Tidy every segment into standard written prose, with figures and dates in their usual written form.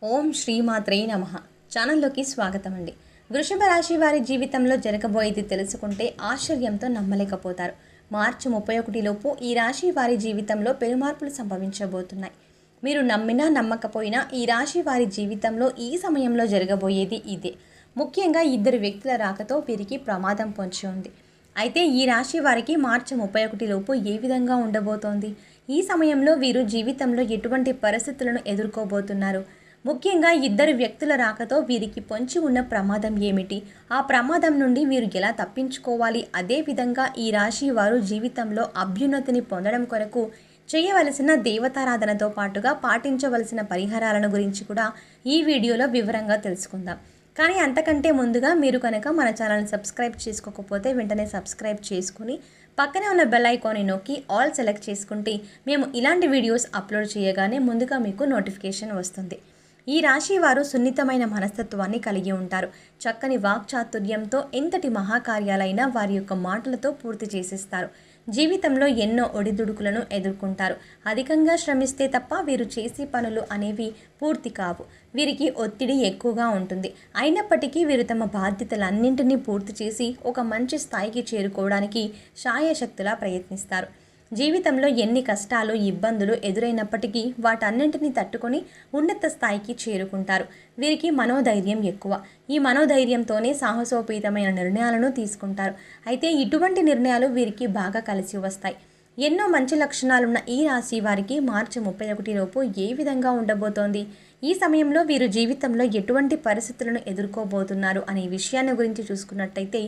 ఓం శ్రీమాత్రే నమః. ఛానల్లోకి స్వాగతం అండి. వృషభ రాశి వారి జీవితంలో జరగబోయేది తెలుసుకుంటే ఆశ్చర్యంతో నమ్మలేకపోతారు. మార్చి 31 లోపు ఈ రాశి వారి జీవితంలో పెనుమార్పులు సంభవించబోతున్నాయి. మీరు నమ్మినా నమ్మకపోయినా ఈ రాశి వారి జీవితంలో ఈ సమయంలో జరగబోయేది ఇదే. ముఖ్యంగా ఇద్దరు వ్యక్తుల రాకతో వీరికి ప్రమాదం పొంచి ఉంది. అయితే ఈ రాశి వారికి మార్చి 31 లోపు ఏ విధంగా ఉండబోతోంది? ఈ సమయంలో వీరు జీవితంలో ఎటువంటి పరిస్థితులను ఎదుర్కోబోతున్నారు? ముఖ్యంగా ఇద్దరు వ్యక్తుల రాకతో వీరికి పొంచి ఉన్న ప్రమాదం ఏమిటి? ఆ ప్రమాదం నుండి వీరు ఎలా తప్పించుకోవాలి? అదేవిధంగా ఈ రాశి వారు జీవితంలో అభ్యున్నతిని పొందడం కొరకు చేయవలసిన దేవతారాధనతో పాటుగా పాటించవలసిన పరిహారాలను గురించి కూడా ఈ వీడియోలో వివరంగా తెలుసుకుందాం. కానీ అంతకంటే ముందుగా మీరు కనుక మన ఛానల్ని సబ్స్క్రైబ్ చేసుకోకపోతే వెంటనే సబ్స్క్రైబ్ చేసుకుని పక్కనే ఉన్న బెల్ ఐకాన్ని నొక్కి ఆల్ సెలెక్ట్ చేసుకుంటే మేము ఇలాంటి వీడియోస్ అప్లోడ్ చేయగానే ముందుగా మీకు నోటిఫికేషన్ వస్తుంది. ఈ రాశి వారు సున్నితమైన మనస్తత్వాన్ని కలిగి ఉంటారు. చక్కని వాక్చాతుర్యంతో ఎంతటి మహాకార్యాలైనా వారి యొక్క మాటలతో పూర్తి చేసేస్తారు. జీవితంలో ఎన్నో ఒడిదుడుకులను ఎదుర్కొంటారు. అధికంగా శ్రమిస్తే తప్ప వీరు చేసే పనులు అనేవి పూర్తి కావు. వీరికి ఒత్తిడి ఎక్కువగా ఉంటుంది. అయినప్పటికీ వీరు తమ బాధ్యతలన్నింటినీ పూర్తి చేసి ఒక మంచి స్థాయికి చేరుకోవడానికి శాయశక్తులా ప్రయత్నిస్తారు. జీవితంలో ఎన్ని కష్టాలు ఇబ్బందులు ఎదురైనప్పటికీ వాటన్నింటినీ తట్టుకొని ఉన్నత స్థాయికి చేరుకుంటారు. వీరికి మనోధైర్యం ఎక్కువ. ఈ మనోధైర్యంతోనే సాహసోపేతమైన నిర్ణయాలను తీసుకుంటారు. అయితే ఇటువంటి నిర్ణయాలు వీరికి బాగా కలిసి వస్తాయి. ఎన్నో మంచి లక్షణాలున్న ఈ రాశి వారికి మార్చి 31 లోపు ఏ విధంగా ఉండబోతోంది? ఈ సమయంలో వీరు జీవితంలో ఎటువంటి పరిస్థితులను ఎదుర్కోబోతున్నారు అనే విషయాన్ని గురించి చూసుకున్నట్టయితే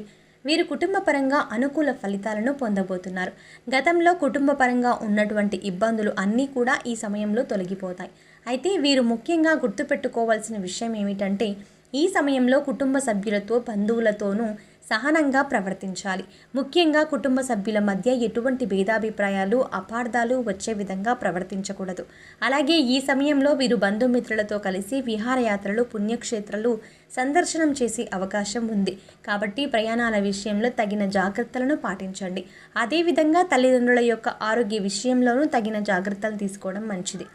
వీరు కుటుంబపరంగా అనుకూల ఫలితాలను పొందబోతున్నారు. గతంలో కుటుంబపరంగా ఉన్నటువంటి ఇబ్బందులు అన్నీ కూడా ఈ సమయంలో తొలగిపోతాయి. అయితే వీరు ముఖ్యంగా గుర్తుపెట్టుకోవాల్సిన విషయం ఏమిటంటే ఈ సమయంలో కుటుంబ సభ్యులతో బంధువులతోనూ సహనంగా ప్రవర్తించాలి. ముఖ్యంగా కుటుంబ సభ్యుల మధ్య ఎటువంటి భేదాభిప్రాయాలు అపార్థాలు వచ్చే విధంగా ప్రవర్తించకూడదు. అలాగే ఈ సమయంలో వీరు బంధుమిత్రులతో కలిసి విహారయాత్రలు పుణ్యక్షేత్రాలు సందర్శనం చేసే అవకాశం ఉంది. కాబట్టి ప్రయాణాల విషయంలో తగిన జాగ్రత్తలను పాటించండి. అదేవిధంగా తల్లిదండ్రుల యొక్క ఆరోగ్య విషయంలోనూ తగిన జాగ్రత్తలు తీసుకోవడం మంచిది.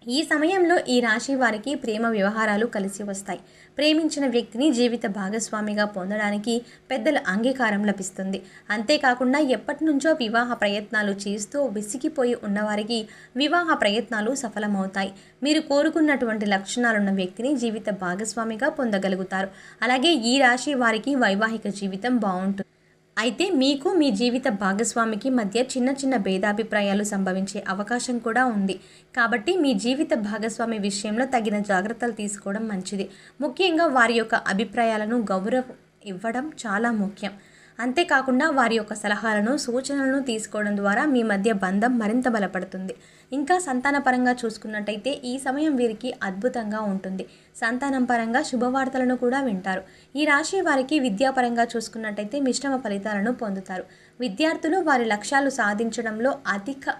ఈ సమయంలో ఈ రాశి వారికి ప్రేమ వ్యవహారాలు కలిసి వస్తాయి. ప్రేమించిన వ్యక్తిని జీవిత భాగస్వామిగా పొందడానికి పెద్దల అంగీకారం లభిస్తుంది. అంతేకాకుండా ఎప్పటి నుంచో వివాహ ప్రయత్నాలు చేస్తూ విసిగిపోయి ఉన్నవారికి వివాహ ప్రయత్నాలు సఫలమవుతాయి. మీరు కోరుకున్నటువంటి లక్షణాలున్న వ్యక్తిని జీవిత భాగస్వామిగా పొందగలుగుతారు. అలాగే ఈ రాశి వారికి వైవాహిక జీవితం బాగుంటుంది. అయితే మీకు మీ జీవిత భాగస్వామికి మధ్య చిన్న చిన్న భేదాభిప్రాయాలు సంభవించే అవకాశం కూడా ఉంది. కాబట్టి మీ జీవిత భాగస్వామి విషయంలో తగిన జాగ్రత్తలు తీసుకోవడం మంచిది. ముఖ్యంగా వారి యొక్క అభిప్రాయాలను గౌరవం ఇవ్వడం చాలా ముఖ్యం. అంతేకాకుండా వారి యొక్క సలహాలను సూచనలను తీసుకోవడం ద్వారా మీ మధ్య బంధం మరింత బలపడుతుంది. ఇంకా సంతానపరంగా చూసుకున్నట్టయితే ఈ సమయం వీరికి అద్భుతంగా ఉంటుంది. సంతానం పరంగా శుభవార్తలను కూడా వింటారు. ఈ రాశి వారికి విద్యాపరంగా చూసుకున్నట్టయితే మిశ్రమ ఫలితాలను పొందుతారు. విద్యార్థులు వారి లక్ష్యాలు సాధించడంలో అధిక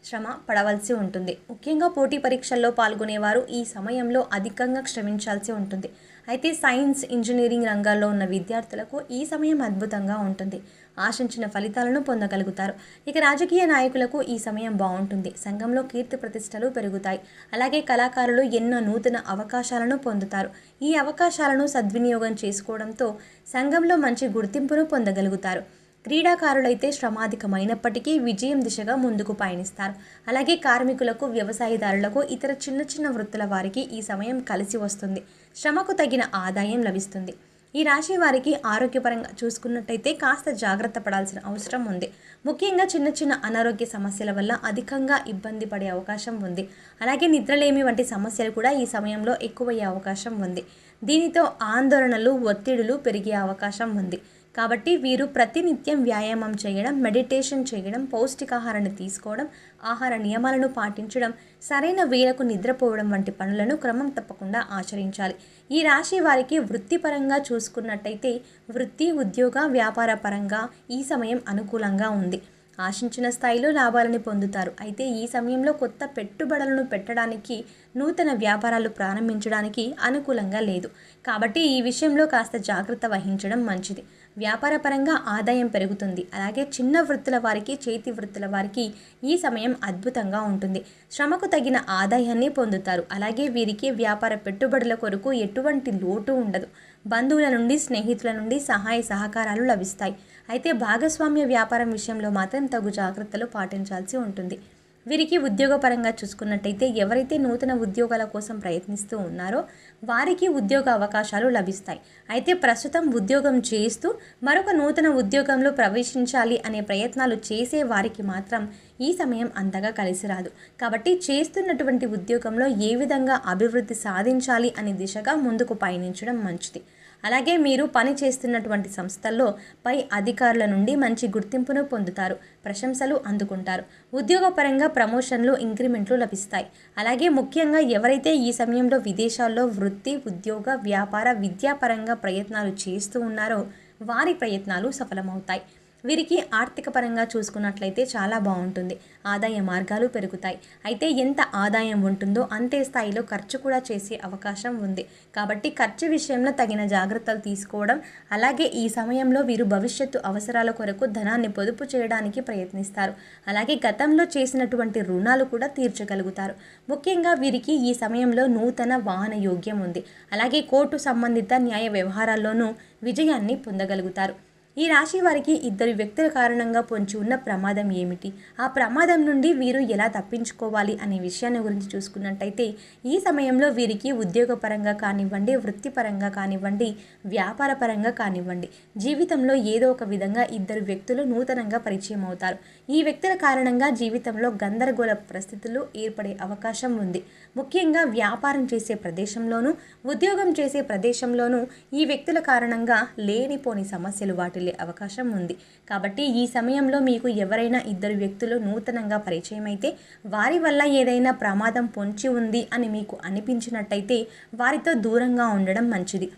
శ్రమ పడవలసి ఉంటుంది. ముఖ్యంగా పోటీ పరీక్షల్లో పాల్గొనేవారు ఈ సమయంలో అధికంగా శ్రమించాల్సి ఉంటుంది. అయితే సైన్స్ ఇంజనీరింగ్ రంగాల్లో ఉన్న విద్యార్థులకు ఈ సమయం అద్భుతంగా ఉంటుంది. ఆశించిన ఫలితాలను పొందగలుగుతారు. ఇక రాజకీయ నాయకులకు ఈ సమయం బాగుంటుంది. సంఘంలో కీర్తి ప్రతిష్టలు పెరుగుతాయి. అలాగే కళాకారులు ఎన్నో నూతన అవకాశాలను పొందుతారు. ఈ అవకాశాలను సద్వినియోగం చేసుకోవడంతో సంఘంలో మంచి గుర్తింపును పొందగలుగుతారు. క్రీడాకారులైతే శ్రమాధికమైనప్పటికీ విజయం దిశగా ముందుకు పయనిస్తారు. అలాగే కార్మికులకు వ్యవసాయదారులకు ఇతర చిన్న చిన్న వృత్తుల వారికి ఈ సమయం కలిసి వస్తుంది. శ్రమకు తగిన ఆదాయం లభిస్తుంది. ఈ రాశి వారికి ఆరోగ్యపరంగా చూసుకున్నట్టయితే కాస్త జాగ్రత్త పడాల్సిన అవసరం ఉంది. ముఖ్యంగా చిన్న చిన్న అనారోగ్య సమస్యల వల్ల అధికంగా ఇబ్బంది పడే అవకాశం ఉంది. అలాగే నిద్రలేమి వంటి సమస్యలు కూడా ఈ సమయంలో ఎక్కువయ్యే అవకాశం ఉంది. దీనితో ఆందోళనలు ఒత్తిడులు పెరిగే అవకాశం ఉంది. కాబట్టి వీరు ప్రతినిత్యం వ్యాయామం చేయడం, మెడిటేషన్ చేయడం, పౌష్టికాహారాన్ని తీసుకోవడం, ఆహార నియమాలను పాటించడం, సరైన వేళకు నిద్రపోవడం వంటి పనులను క్రమం తప్పకుండా ఆచరించాలి. ఈ రాశి వారికి వృత్తిపరంగా చూసుకున్నట్టయితే వృత్తి, ఉద్యోగ, వ్యాపార పరంగా ఈ సమయం అనుకూలంగా ఉంది. ఆశించిన స్థాయిలో లాభాలను పొందుతారు. అయితే ఈ సమయంలో కొత్త పెట్టుబడులను పెట్టడానికి, నూతన వ్యాపారాలు ప్రారంభించడానికి అనుకూలంగా లేదు. కాబట్టి ఈ విషయంలో కాస్త జాగ్రత్త వహించడం మంచిది. వ్యాపారపరంగా ఆదాయం పెరుగుతుంది. అలాగే చిన్న వృత్తుల వారికి, చేతి వృత్తుల వారికి ఈ సమయం అద్భుతంగా ఉంటుంది. శ్రమకు తగిన ఆదాయాన్ని పొందుతారు. అలాగే వీరికి వ్యాపార పెట్టుబడుల కొరకు ఎటువంటి లోటు ఉండదు. బంధువుల నుండి, స్నేహితుల నుండి సహాయ సహకారాలు లభిస్తాయి. అయితే భాగస్వామ్య వ్యాపారం విషయంలో మాత్రం తగు జాగ్రత్తలు పాటించాల్సి ఉంటుంది. వీరికి ఉద్యోగపరంగా చూసుకున్నట్టయితే ఎవరైతే నూతన ఉద్యోగాల కోసం ప్రయత్నిస్తూ ఉన్నారో వారికి ఉద్యోగ అవకాశాలు లభిస్తాయి. అయితే ప్రస్తుతం ఉద్యోగం చేస్తూ మరొక నూతన ఉద్యోగంలో ప్రవేశించాలి అనే ప్రయత్నాలు చేసే వారికి మాత్రం ఈ సమయం అంతగా కలిసి రాదు. కాబట్టి చేస్తున్నటువంటి ఉద్యోగంలో ఏ విధంగా అభివృద్ధి సాధించాలి అనే దిశగా ముందుకు పయనించడం మంచిది. అలాగే మీరు పని చేస్తున్నటువంటి సంస్థల్లో పై అధికారుల నుండి మంచి గుర్తింపును పొందుతారు, ప్రశంసలు అందుకుంటారు. ఉద్యోగపరంగా ప్రమోషన్లు, ఇంక్రిమెంట్లు లభిస్తాయి. అలాగే ముఖ్యంగా ఎవరైతే ఈ సమయంలో విదేశాల్లో వృత్తి, ఉద్యోగ, వ్యాపార, విద్యాపరంగా ప్రయత్నాలు చేస్తూ ఉన్నారో వారి ప్రయత్నాలు సఫలమవుతాయి. వీరికి ఆర్థిక పరంగా చూసుకున్నట్లయితే చాలా బాగుంటుంది. ఆదాయ మార్గాలు పెరుగుతాయి. అయితే ఎంత ఆదాయం ఉంటుందో అంతే స్థాయిలో ఖర్చు కూడా చేసే అవకాశం ఉంది. కాబట్టి ఖర్చు విషయంలో తగిన జాగ్రత్తలు తీసుకోవడం, అలాగే ఈ సమయంలో వీరు భవిష్యత్తు అవసరాల కొరకు ధనాన్ని పొదుపు చేయడానికి ప్రయత్నిస్తారు. అలాగే గతంలో చేసినటువంటి రుణాలు కూడా తీర్చగలుగుతారు. ముఖ్యంగా వీరికి ఈ సమయంలో నూతన వాహన యోగ్యం ఉంది. అలాగే కోర్టు సంబంధిత న్యాయ వ్యవహారాల్లోనూ విజయాన్ని పొందగలుగుతారు. ఈ రాశి వారికి ఇద్దరు వ్యక్తుల కారణంగా పొంచి ఉన్న ప్రమాదం ఏమిటి, ఆ ప్రమాదం నుండి వీరు ఎలా తప్పించుకోవాలి అనే విషయాన్ని గురించి చూసుకున్నట్టయితే ఈ సమయంలో వీరికి ఉద్యోగపరంగా కానివ్వండి, వృత్తిపరంగా కానివ్వండి, వ్యాపార పరంగా కానివ్వండి, జీవితంలో ఏదో ఒక విధంగా ఇద్దరు వ్యక్తులు నూతనంగా పరిచయం అవుతారు. ఈ వ్యక్తుల కారణంగా జీవితంలో గందరగోళ పరిస్థితులు ఏర్పడే అవకాశం ఉంది. ముఖ్యంగా వ్యాపారం చేసే ప్రదేశంలోనూ, ఉద్యోగం చేసే ప్రదేశంలోనూ ఈ వ్యక్తుల కారణంగా లేనిపోని సమస్యలు వాటి అవకాశం ఉంది. కాబట్టి ఈ సమయంలో మీకు ఎవరైనా ఇద్దరు వ్యక్తులు నూతనంగా పరిచయం అయితే వారి వల్ల ఏదైనా ప్రమాదం పొంచి ఉంది అని మీకు అనిపించినట్టయితే వారితో దూరంగా ఉండడం మంచిది.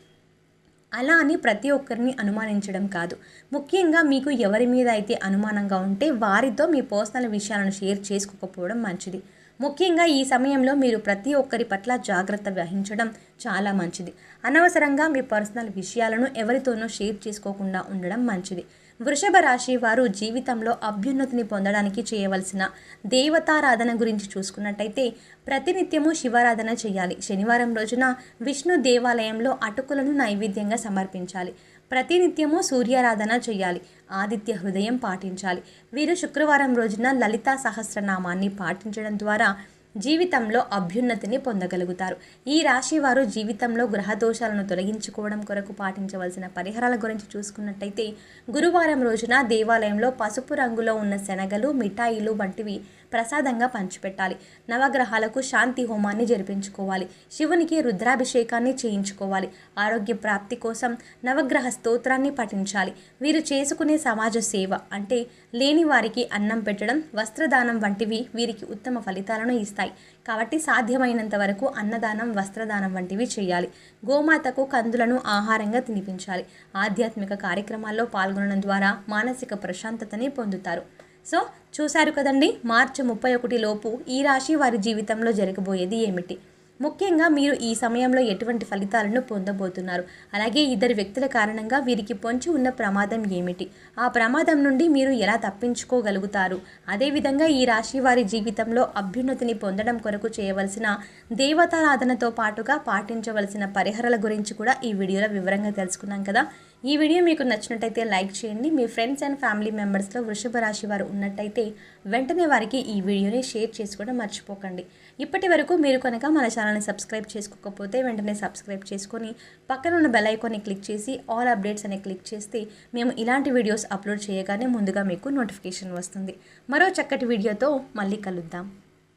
అలా అని ప్రతి ఒక్కరిని అనుమానించడం కాదు. ముఖ్యంగా మీకు ఎవరి మీద అయితే అనుమానంగా ఉంటే వారితో మీ పర్సనల్ విషయాలను షేర్ చేసుకోకపోవడం మంచిది. ముఖ్యంగా ఈ సమయంలో మీరు ప్రతి ఒక్కరి పట్ల జాగ్రత్త వహించడం చాలా మంచిది. అనవసరంగా మీ పర్సనల్ విషయాలను ఎవరితోనూ షేర్ చేసుకోకుండా ఉండడం మంచిది. వృషభ రాశి వారు జీవితంలో అభ్యున్నతిని పొందడానికి చేయవలసిన దేవతారాధన గురించి చూసుకున్నట్టయితే ప్రతినిత్యము శివారాధన చేయాలి. శనివారం రోజున విష్ణు దేవాలయంలో అటుకులను నైవేద్యంగా సమర్పించాలి. ప్రతినిత్యము సూర్యారాధన చేయాలి. ఆదిత్య హృదయం పాటించాలి. వీరు శుక్రవారం రోజున లలితా సహస్రనామాన్ని పాటించడం ద్వారా జీవితంలో అభ్యున్నతిని పొందగలుగుతారు. ఈ రాశి వారు జీవితంలో గ్రహదోషాలను తొలగించుకోవడం కొరకు పాటించవలసిన పరిహారాల గురించి చూసుకున్నట్టయితే గురువారం రోజున దేవాలయంలో పసుపు రంగులో ఉన్న శనగలు, మిఠాయిలు వంటివి ప్రసాదంగా పంచిపెట్టాలి. నవగ్రహాలకు శాంతి హోమాన్ని జరిపించుకోవాలి. శివునికి రుద్రాభిషేకాన్ని చేయించుకోవాలి. ఆరోగ్య ప్రాప్తి కోసం నవగ్రహ స్తోత్రాన్ని పఠించాలి. వీరు చేసుకునే సమాజ సేవ అంటే లేని వారికి అన్నం పెట్టడం, వస్త్రదానం వంటివి వీరికి ఉత్తమ ఫలితాలను ఇస్తాయి. కాబట్టి సాధ్యమైనంత వరకు అన్నదానం, వస్త్రదానం వంటివి చేయాలి. గోమాతకు కందులను ఆహారంగా తినిపించాలి. ఆధ్యాత్మిక కార్యక్రమాల్లో పాల్గొనడం ద్వారా మానసిక ప్రశాంతతని పొందుతారు. సో చూశారు కదండి, మార్చి 31 లోపు ఈ రాశి వారి జీవితంలో జరగబోయేది ఏమిటి, ముఖ్యంగా మీరు ఈ సమయంలో ఎటువంటి ఫలితాలను పొందబోతున్నారు, అలాగే ఇద్దరు వ్యక్తుల కారణంగా వీరికి పొంచి ఉన్న ప్రమాదం ఏమిటి, ఆ ప్రమాదం నుండి మీరు ఎలా తప్పించుకోగలుగుతారు, అదేవిధంగా ఈ రాశి వారి జీవితంలో అభ్యున్నతిని పొందడం కొరకు చేయవలసిన దేవతారాధనతో పాటుగా పాటించవలసిన పరిహారాల గురించి కూడా ఈ వీడియోలో వివరంగా తెలుసుకున్నాం కదా. ఈ వీడియో మీకు నచ్చినట్టయితే లైక్ చేయండి. మీ ఫ్రెండ్స్ అండ్ ఫ్యామిలీ మెంబర్స్లో వృషభ రాశి వారు ఉన్నట్టయితే వెంటనే వారికి ఈ వీడియోని షేర్ చేసుకోవడం మర్చిపోకండి. ఇప్పటి వరకు మీరు కనుక మన ఛానల్ని సబ్స్క్రైబ్ చేసుకోకపోతే వెంటనే సబ్స్క్రైబ్ చేసుకొని పక్కన ఉన్న బెల్ ఐకాన్ని క్లిక్ చేసి ఆల్ అప్డేట్స్ అని క్లిక్ చేస్తే మేము ఇలాంటి వీడియోస్ అప్లోడ్ చేయగానే ముందుగా మీకు నోటిఫికేషన్ వస్తుంది. మరో చక్కటి వీడియోతో మళ్ళీ కలుద్దాం.